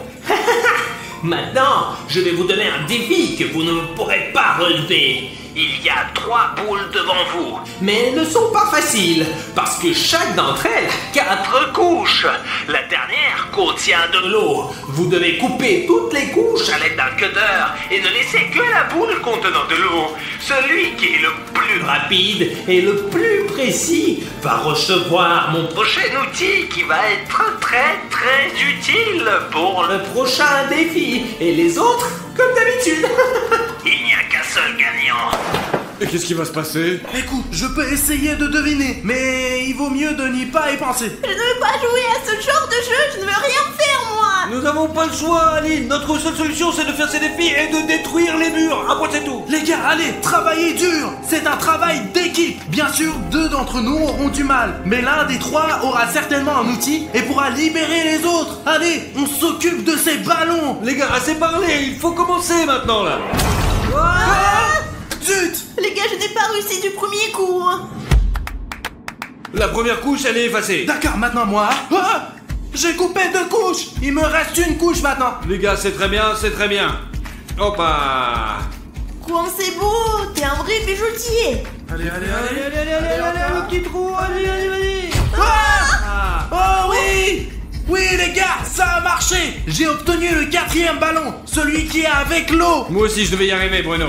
Maintenant, je vais vous donner un défi que vous ne pourrez pas relever. Il y a 3 boules devant vous, mais elles ne sont pas faciles, parce que chaque d'entre elles a 4 couches. La dernière contient de l'eau. Vous devez couper toutes les couches à l'aide d'un cutter et ne laisser que la boule contenant de l'eau. Celui qui est le plus rapide et le plus précis va recevoir mon prochain outil qui va être très très utile pour le prochain défi. Et les autres, comme d'habitude. Il n'y a qu'un seul gagnant. Et qu'est-ce qui va se passer? Écoute, je peux essayer de deviner, mais il vaut mieux de n'y pas y penser. Je ne veux pas jouer à ce genre de jeu, je ne veux rien faire, moi. Nous n'avons pas le choix, Aline. Notre seule solution, c'est de faire ces défis et de détruire les murs. Après, c'est tout. Les gars, allez, travaillez dur. C'est un travail d'équipe. Bien sûr, 2 d'entre nous auront du mal, mais l'un des 3 aura certainement un outil et pourra libérer les autres. Allez, on s'occupe de ces ballons. Les gars, assez parlé. Il faut commencer maintenant, là. Zut! Les gars, je n'ai pas réussi du premier coup. La première couche, elle est effacée. D'accord, maintenant moi. Ah, j'ai coupé 2 couches. Il me reste une couche maintenant. Les gars, c'est très bien, c'est très bien. Hoppa. Quoi, c'est beau, t'es un vrai bijoutier. Allez, le petit trou, allez, vas-y. Oh oui! Oui les gars, ça a marché. J'ai obtenu le 4e ballon, celui qui est avec l'eau. Moi aussi, je devais y arriver, Bruno.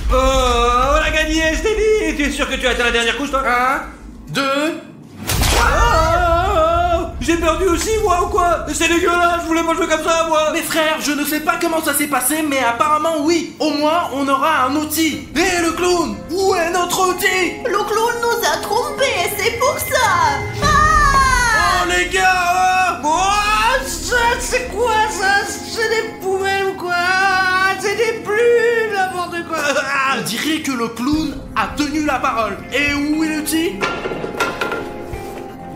Oh, on a gagné, je t'ai dit. Tu es sûr que tu as atteint la dernière couche, toi? 1, 2... J'ai perdu aussi, moi, ou quoi? C'est dégueulasse, je voulais pas jouer comme ça, moi. Mes frères, je ne sais pas comment ça s'est passé, mais apparemment oui. Au moins, on aura un outil. Et le clown, où est notre outil? Le clown nous a trompés, c'est pour ça. Oh les gars, Ça, c'est quoi, ça? C'est des poubelles ou quoi? C'est des plumes, n'importe quoi. mal. On dirait que le clown a tenu la parole. Et où est l'outil?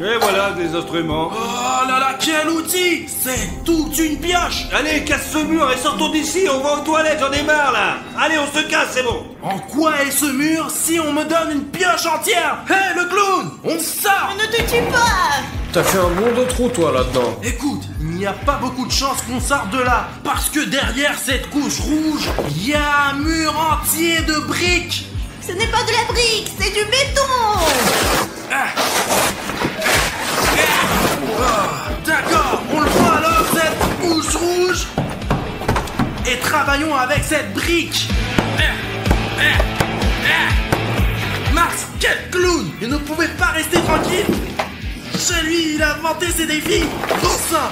Et voilà, des instruments. Oh là là, quel outil! C'est toute une pioche! Allez, casse ce mur et sortons d'ici, on va aux toilettes, j'en ai marre là. Allez, on se casse, c'est bon. En quoi est ce mur si on me donne une pioche entière? Hé, le clown! On sort! Ne te tue pas! T'as fait un bon de trou, toi, là-dedans. Écoute, il n'y a pas beaucoup de chances qu'on sorte de là, parce que derrière cette couche rouge, il y a un mur entier de briques! Ce n'est pas de la brique, c'est du béton! D'accord, on le voit alors, cette couche rouge! Et travaillons avec cette brique! Max, quel clown! Il ne pouvait pas rester tranquille! Chez lui, il a inventé ses défis! Bon sang!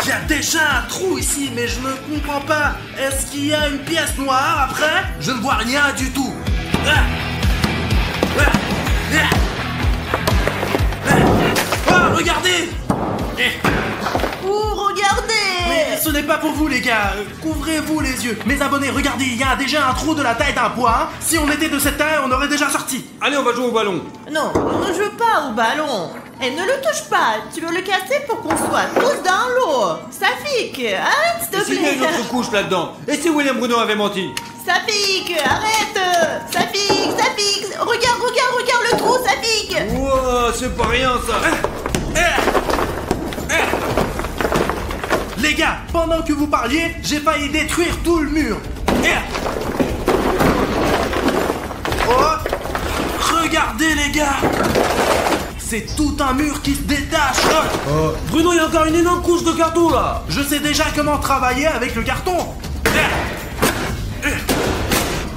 Il y a déjà un trou ici, mais je ne comprends pas. Est-ce qu'il y a une pièce noire après? Je ne vois rien du tout. Oh, regardez! Ouh, regardez! Mais ce n'est pas pour vous, les gars. Couvrez-vous les yeux. Mes abonnés, regardez, il y a déjà un trou de la taille d'un pois. Si on était de cette taille, on aurait déjà sorti. Allez, on va jouer au ballon. Non, on ne joue pas au ballon. Et ne le touche pas. Tu veux le casser pour qu'on soit tous dans l'eau. Safik, arrête s'il Et te s'il y a une plaît. autre couche là-dedans? Et si William Bruno avait menti? Safik, arrête. Safik, regarde le trou, Safik. Wow, c'est pas rien ça. Les gars, pendant que vous parliez, j'ai failli détruire tout le mur. Oh, regardez les gars. C'est tout un mur qui se détache. Bruno, il y a encore une énorme couche de carton, là. Je sais déjà comment travailler avec le carton.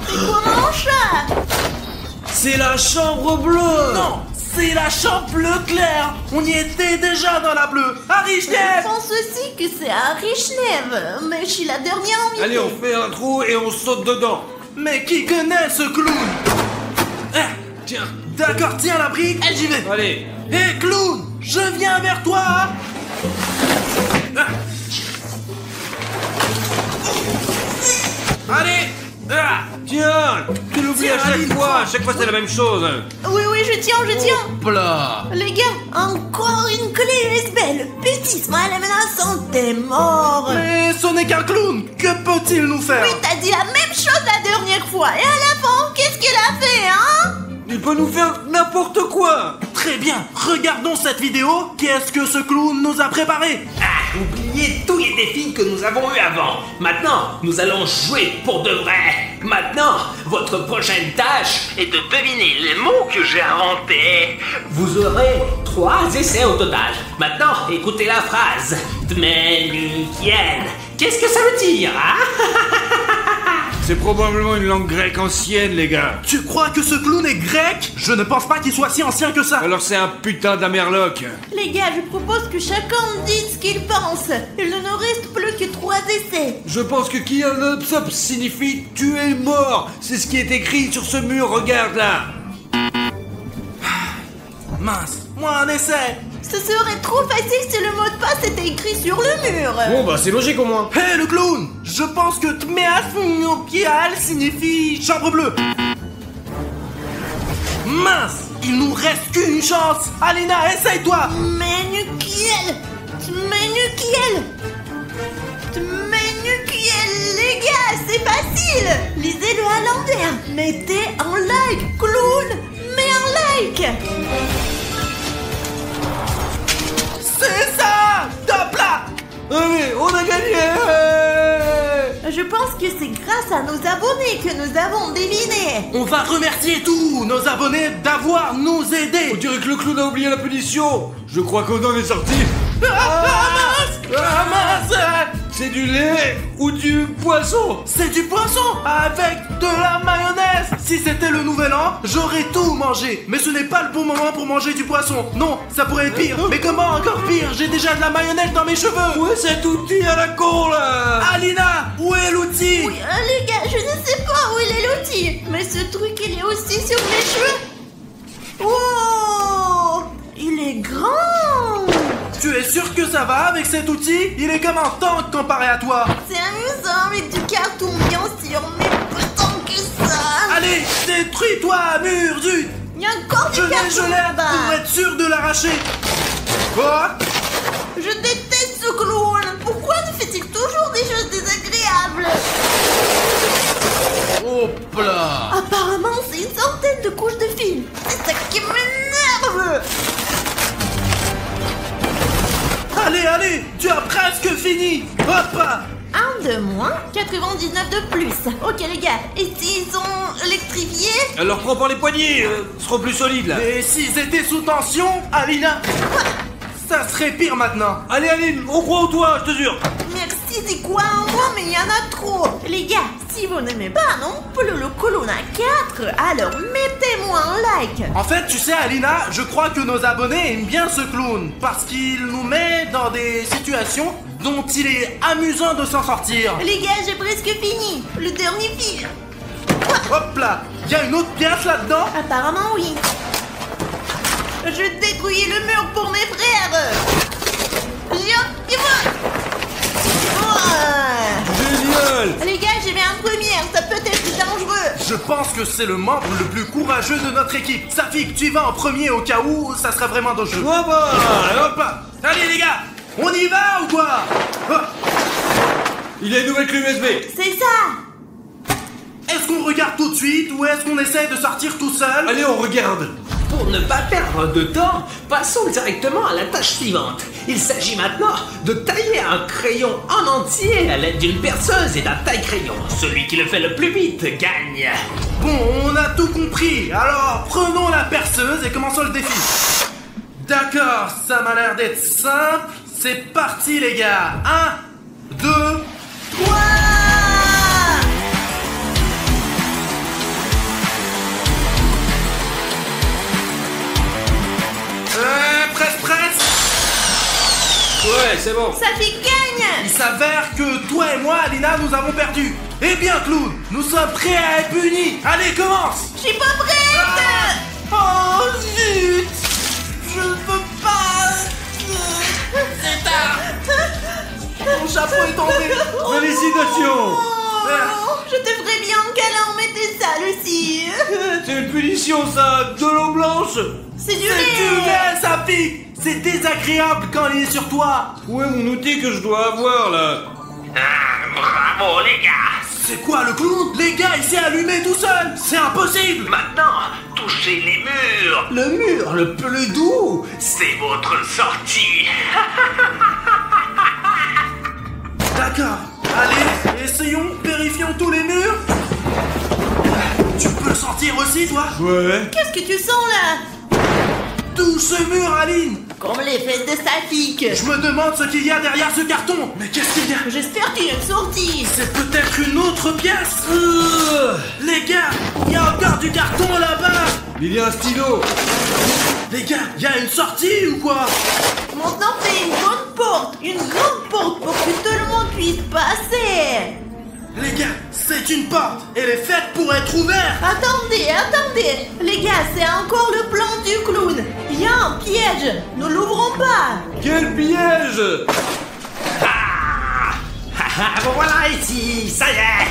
Comment ça? C'est la chambre bleue. Non, c'est la chambre bleu clair. On y était déjà dans la bleue. Je Arichnev! pense aussi que c'est un Richnev, mais je suis la dernière invitée. Allez, on fait un trou et on saute dedans. Mais qui connaît ce clown? Tiens, D'accord, tiens la brique et j'y vais. allez. Hé clown, je viens vers toi. Allez. Tiens, tu l'oublies à Tiens, chaque Aline, fois. À chaque fois, c'est la même chose. Oui, je tiens. Plat. Les gars, encore une clé USB. Le bêtise, moi, la menaçante, t'es mort. Mais ce n'est qu'un clown. Que peut-il nous faire? Oui, t'as dit la même chose la dernière fois. Et à la fin, qu'est-ce qu'il a fait, hein? Il peut nous faire n'importe quoi. Très bien, regardons cette vidéo. Qu'est-ce que ce clown nous a préparé? Oubliez tous les défis que nous avons eus avant. Maintenant, nous allons jouer pour de vrai. Maintenant, votre prochaine tâche est de deviner les mots que j'ai inventés. Vous aurez 3 essais au total. Maintenant, écoutez la phrase. Dmenukiel. Qu'est-ce que ça veut dire, hein? C'est probablement une langue grecque ancienne, les gars. Tu crois que ce clown est grec? Je ne pense pas qu'il soit si ancien que ça. Alors c'est un putain d'Amerloc. Les gars, je propose que chacun dise ce qu'il pense. Il ne nous reste plus que 3 essais. Je pense que Kialopsop signifie tu es mort. C'est ce qui est écrit sur ce mur, regarde là. Mince, moi un essai. Ce serait trop facile si le mot de passe était écrit sur le mur. Bon, bah, c'est logique au moins. Hé le clown, je pense que Tmeasnokial signifie chambre bleue. Mince, il nous reste qu'une chance. Alina, essaye-toi. Menukiel, les gars, c'est facile. Lisez-le à l'envers. Mettez un like, clown, mets un like. C'est ça. Top là. Allez, on a gagné. Je pense que c'est grâce à nos abonnés que nous avons deviné. On va remercier tous nos abonnés d'avoir nous aidés. On dirait que le clown a oublié la punition. Je crois qu'on en est sorti. Ah mince. C'est du lait ou du poisson? C'est du poisson avec de la mayonnaise. Si c'était le nouvel an, j'aurais tout mangé. Mais ce n'est pas le bon moment pour manger du poisson. Non, ça pourrait être pire. Mais comment encore pire? J'ai déjà de la mayonnaise dans mes cheveux. Où est cet outil à la con là? Alina, où est l'outil? Oui, les gars, je ne sais pas où il est l'outil. Mais ce truc, il est aussi sur mes cheveux. Oh, il est grand. Tu es sûr que ça va avec cet outil? Il est comme un tank comparé à toi. C'est amusant avec du carton, bien sûr, mais pas tant que ça. Allez, détruis-toi, mur, zut! Il y a encore du carton Je l'aide là-bas. pour être sûr de l'arracher. Oh! Je déteste ce clown. Pourquoi ne fait-il toujours des choses désagréables? Hop là. Apparemment, c'est une centaine de couches de film. C'est ça qui m'énerve. Allez, tu as presque fini. Hop! 1 de moins, 99 de plus. Ok les gars, et s'ils sont électrifiés? Alors prends par les poignets, seront plus solides là. Et s'ils étaient sous tension, Alina? Ça serait pire maintenant. Allez Aline, on croit en toi, je te jure. Merci, c'est quoi en moi, mais il y en a trop. Les gars, si vous n'aimez pas non plus le Clown à 4, alors mettez-moi un like. En fait, tu sais, Alina, je crois que nos abonnés aiment bien ce clown parce qu'il nous met dans des situations dont il est amusant de s'en sortir. Les gars, j'ai presque fini. Le dernier film. Hop là, il y a une autre pièce là-dedans. Apparemment, oui. Je détruis le mur pour mes frères. Génial. Les gars, j'ai mis un premier, ça peut être dangereux. Je pense que c'est le membre le plus courageux de notre équipe. Safik, tu y vas en premier au cas où ça serait vraiment dangereux. Ouais bah. Hop là. Allez les gars, on y va ou quoi? Hop. Il y a une nouvelle clé USB. C'est ça. Est-ce qu'on regarde tout de suite ou est-ce qu'on essaie de sortir tout seul? Allez, on regarde. Pour ne pas perdre de temps, passons directement à la tâche suivante. Il s'agit maintenant de tailler un crayon en entier à l'aide d'une perceuse et d'un taille-crayon. Celui qui le fait le plus vite gagne. Bon, on a tout compris. Alors, prenons la perceuse et commençons le défi. D'accord, ça m'a l'air d'être simple. C'est parti les gars. 1, 2, 3. Presse. Ouais, c'est bon. Ça fait gagne. Il s'avère que toi et moi, Alina, nous avons perdu. Eh bien, clown, nous sommes prêts à être punis. Allez, commence. Je suis pas prête. Oh, zut. Je ne peux pas. C'est tard. Mon chapeau est tombé. Félicitations. Oh, je te ferais bien un câlin, mais t'es sale aussi. C'est une punition ça, de l'eau blanche. C'est du C'est du lait. lait, ça pique. C'est désagréable quand il est sur toi. Où est mon outil que je dois avoir là? Bravo les gars. C'est quoi le clown? Les gars, il s'est allumé tout seul. C'est impossible. Maintenant, touchez les murs. Le mur le plus doux, c'est votre sortie. D'accord. Allez, essayons, vérifions tous les murs. Tu peux le sentir aussi, toi? Ouais. Qu'est-ce que tu sens là? Touche ce mur, Aline. Comme les fesses de Safik. Je me demande ce qu'il y a derrière ce carton. Mais qu'est-ce qu'il y a? J'espère qu'il y a une sortie. C'est peut-être une autre pièce. Les gars, il y a encore du carton là-bas. Il y a un stylo. Les gars, il y a une sortie ou quoi? Maintenant, fais une grande porte. Une grande porte pour que tout le monde puisse passer. Les gars, c'est une porte. Elle est faite pour être ouverte. Attendez. Les gars, c'est encore le plan du clown. Il y a un piège. Ne l'ouvrons pas. Quel piège. Bon voilà ici, ça y est.